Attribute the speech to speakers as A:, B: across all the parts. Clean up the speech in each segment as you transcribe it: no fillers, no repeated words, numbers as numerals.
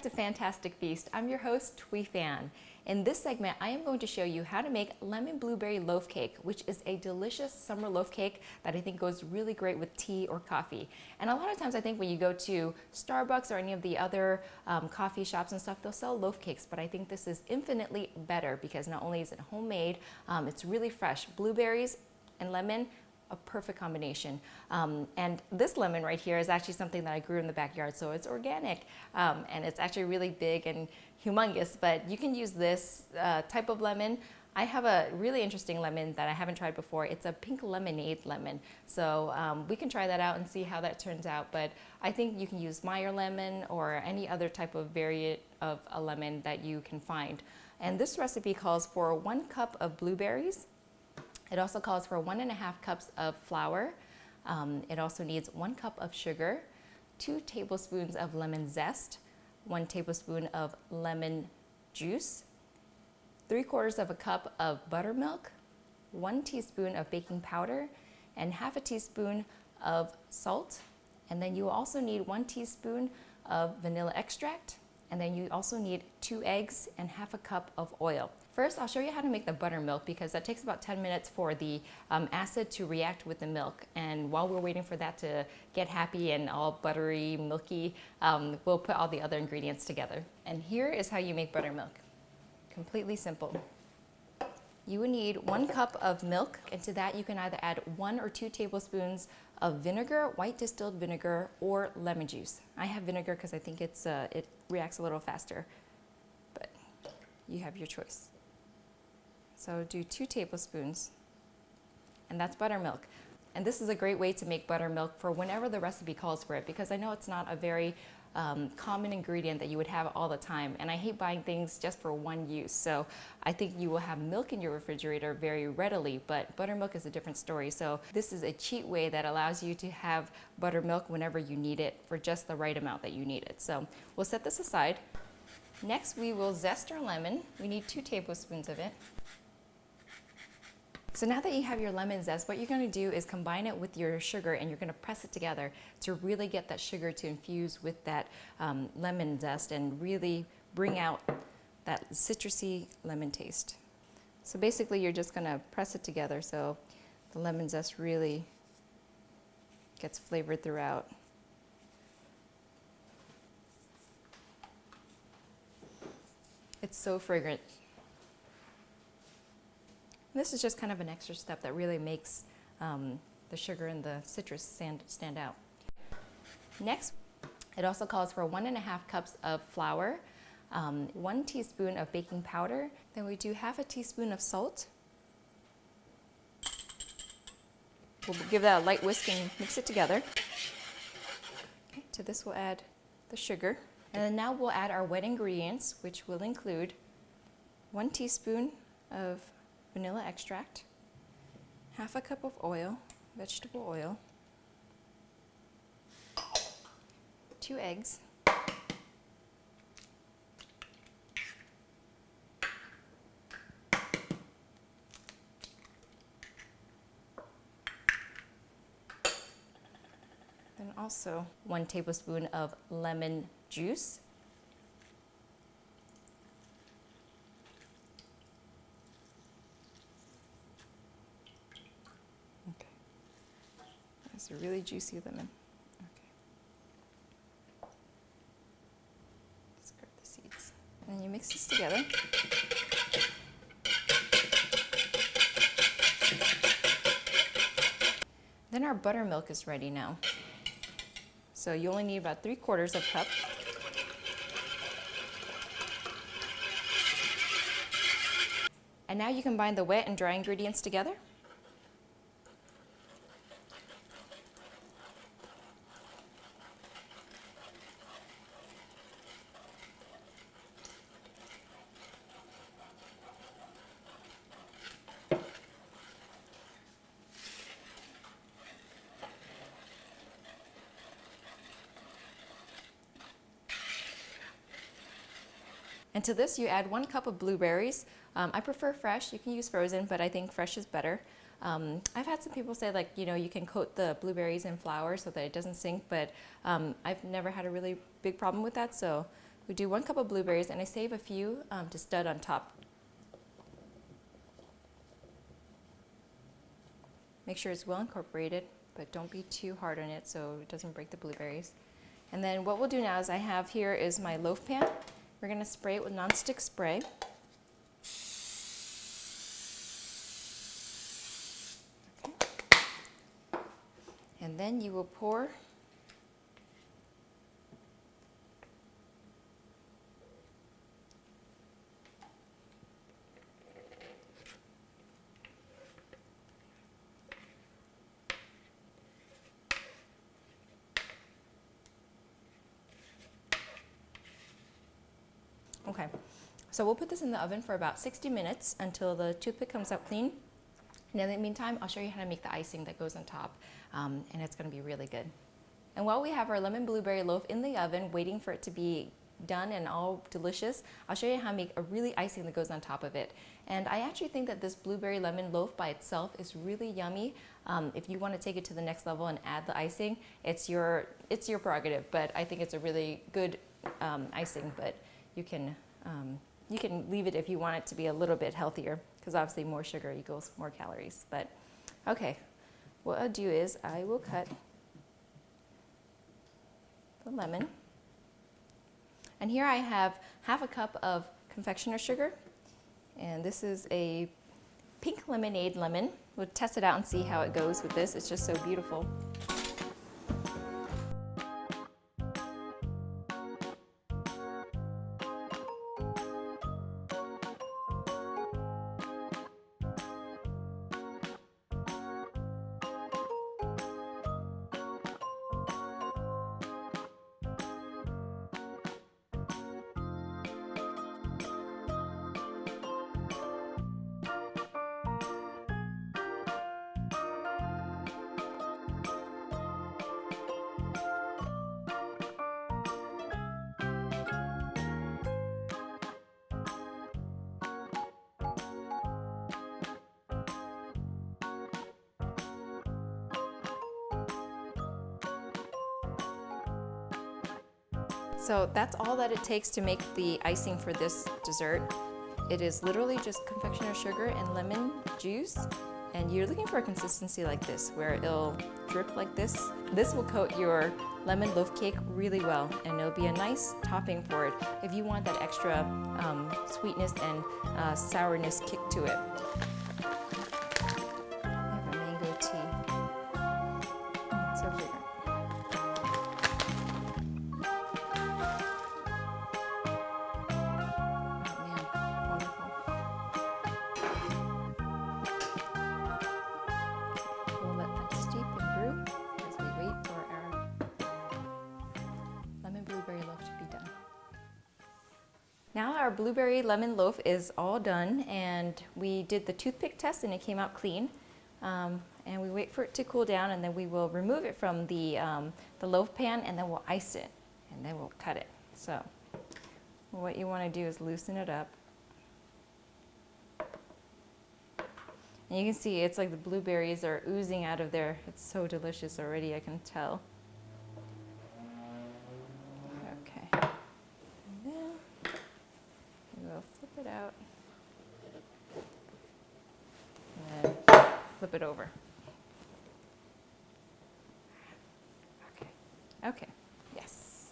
A: to Phantastic Feast. I'm your host, Thuy Phan. In this segment, I am going to show you how to make Lemon Blueberry Loaf Cake, which is a delicious summer loaf cake that I think goes really great with tea or coffee. And a lot of times I think when you go to Starbucks or any of the other coffee shops and stuff, they'll sell loaf cakes, but I think this is infinitely better because not only is it homemade, it's really fresh. Blueberries and lemon, a perfect combination. And this lemon right here is actually something that I grew in the backyard, so it's organic, and it's actually really big and humongous, but you can use this type of lemon. I have a really interesting lemon that I haven't tried before. It's a pink lemonade lemon. So we can try that out and see how that turns out. But I think you can use Meyer lemon or any other type of variant of a lemon that you can find. And this recipe calls for 1 cup of blueberries. It also calls for 1.5 cups of flour. It also needs 1 cup of sugar, 2 tablespoons of lemon zest, 1 tablespoon of lemon juice, 3/4 of a cup of buttermilk, 1 teaspoon of baking powder, and 1/2 teaspoon of salt. And then you also need 1 teaspoon of vanilla extract. And then you also need 2 eggs and 1/2 cup of oil. First, I'll show you how to make the buttermilk because that takes about 10 minutes for the acid to react with the milk. And while we're waiting for that to get happy and all buttery, milky, we'll put all the other ingredients together. And here is how you make buttermilk. Completely simple. You would need 1 cup of milk. Into that, you can either add 1 or 2 tablespoons of vinegar, white distilled vinegar, or lemon juice. I have vinegar because I think it reacts a little faster, but you have your choice. So do 2 tablespoons, and that's buttermilk. And this is a great way to make buttermilk for whenever the recipe calls for it, because I know it's not a very common ingredient that you would have all the time, and I hate buying things just for one use. So I think you will have milk in your refrigerator very readily, but buttermilk is a different story. So this is a cheat way that allows you to have buttermilk whenever you need it for just the right amount that you need it. So we'll set this aside. Next, we will zest our lemon. We need 2 tablespoons of it. So now that you have your lemon zest, what you're going to do is combine it with your sugar, and you're going to press it together to really get that sugar to infuse with that lemon zest and really bring out that citrusy lemon taste. So basically you're just going to press it together so the lemon zest really gets flavored throughout. It's so fragrant. This is just kind of an extra step that really makes the sugar and the citrus stand out. Next, it also calls for 1.5 cups of flour, 1 teaspoon of baking powder, then we do 1/2 teaspoon of salt. We'll give that a light whisk and mix it together. Okay, to this we'll add the sugar. And then now we'll add our wet ingredients, which will include 1 teaspoon of vanilla extract, 1/2 cup of oil, vegetable oil, 2 eggs, then also 1 tablespoon of lemon juice, it's a really juicy lemon. Okay. Scrape the seeds. And then you mix this together. Then our buttermilk is ready now. So you only need about 3/4 of a cup. And now you combine the wet and dry ingredients together. And to this you add 1 cup of blueberries. I prefer fresh. You can use frozen, but I think fresh is better. I've had some people say, like, you can coat the blueberries in flour so that it doesn't sink, but I've never had a really big problem with that, so we do 1 cup of blueberries, and I save a few to stud on top. Make sure it's well incorporated, but don't be too hard on it so it doesn't break the blueberries. And then what we'll do now is I have here is my loaf pan. We're going to spray it with nonstick spray. Okay. And then you will pour Okay, so we'll put this in the oven for about 60 minutes until the toothpick comes out clean. And in the meantime, I'll show you how to make the icing that goes on top, and it's going to be really good. And while we have our lemon blueberry loaf in the oven waiting for it to be done and all delicious, I'll show you how to make a really icing that goes on top of it. And I actually think that this blueberry lemon loaf by itself is really yummy. If you want to take it to the next level and add the icing, it's your prerogative, but I think it's a really good icing. But you can leave it if you want it to be a little bit healthier, because obviously more sugar equals more calories. But okay, what I'll do is I will cut the lemon. And here I have half a cup of confectioner sugar, and this is a pink lemonade lemon. We'll test it out and see how it goes with this. It's just so beautiful. So that's all that it takes to make the icing for this dessert. It is literally just confectioner sugar and lemon juice, and you're looking for a consistency like this where it'll drip like this. This will coat your lemon loaf cake really well, and it'll be a nice topping for it if you want that extra sweetness and sourness kick to it. I have a mango tea. So fragrant. Now our blueberry lemon loaf is all done, and we did the toothpick test and it came out clean. And we wait for it to cool down, and then we will remove it from the loaf pan, and then we'll ice it, and then we'll cut it. So what you want to do is loosen it up. And you can see it's like the blueberries are oozing out of there. It's so delicious already, I can tell. Okay. And then we'll flip it out. And then flip it over. Okay. Okay. Yes.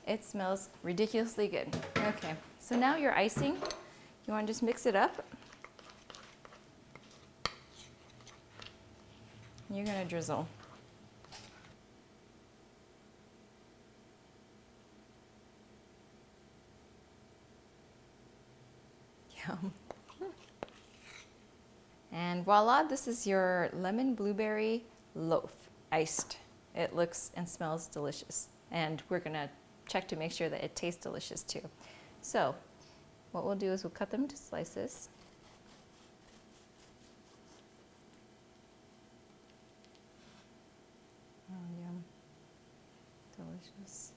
A: It smells ridiculously good. Okay. So now your icing, you want to just mix it up. You're going to drizzle. Yum. And voila, this is your lemon blueberry loaf, iced. It looks and smells delicious. And we're going to check to make sure that it tastes delicious too. So what we'll do is we'll cut them into slices. Oh, yum. Delicious.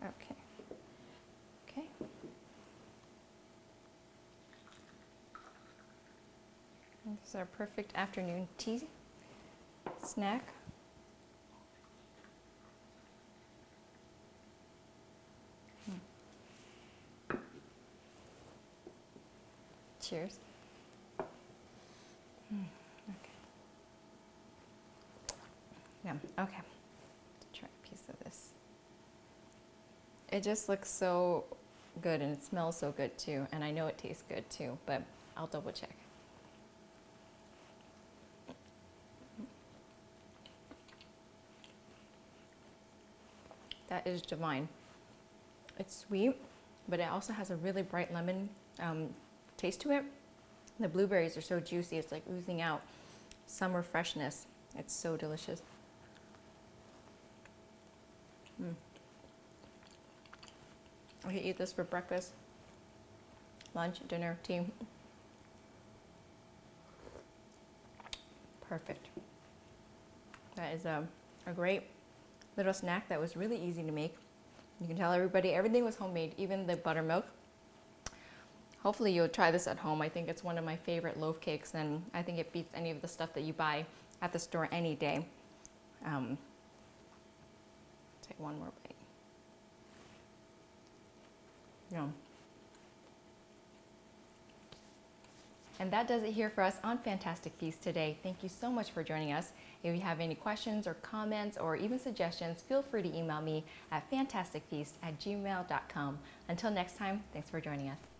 A: Okay. Okay. This is our perfect afternoon tea snack. Cheers. Okay. Yeah, okay. Let's try a piece of this. It just looks so good and it smells so good too. And I know it tastes good too, but I'll double check. That is divine. It's sweet, but it also has a really bright lemon taste to it. The blueberries are so juicy, it's like oozing out summer freshness. It's so delicious. I could eat this for breakfast, lunch, dinner, tea. Perfect. That is a great little snack that was really easy to make. You can tell everybody everything was homemade, even the buttermilk. Hopefully you'll try this at home. I think it's one of my favorite loaf cakes, and I think it beats any of the stuff that you buy at the store any day. Take one more bite. Yum. And that does it here for us on Phantastic Feast today. Thank you so much for joining us. If you have any questions or comments or even suggestions, feel free to email me at phantasticfeast@gmail.com. Until next time, thanks for joining us.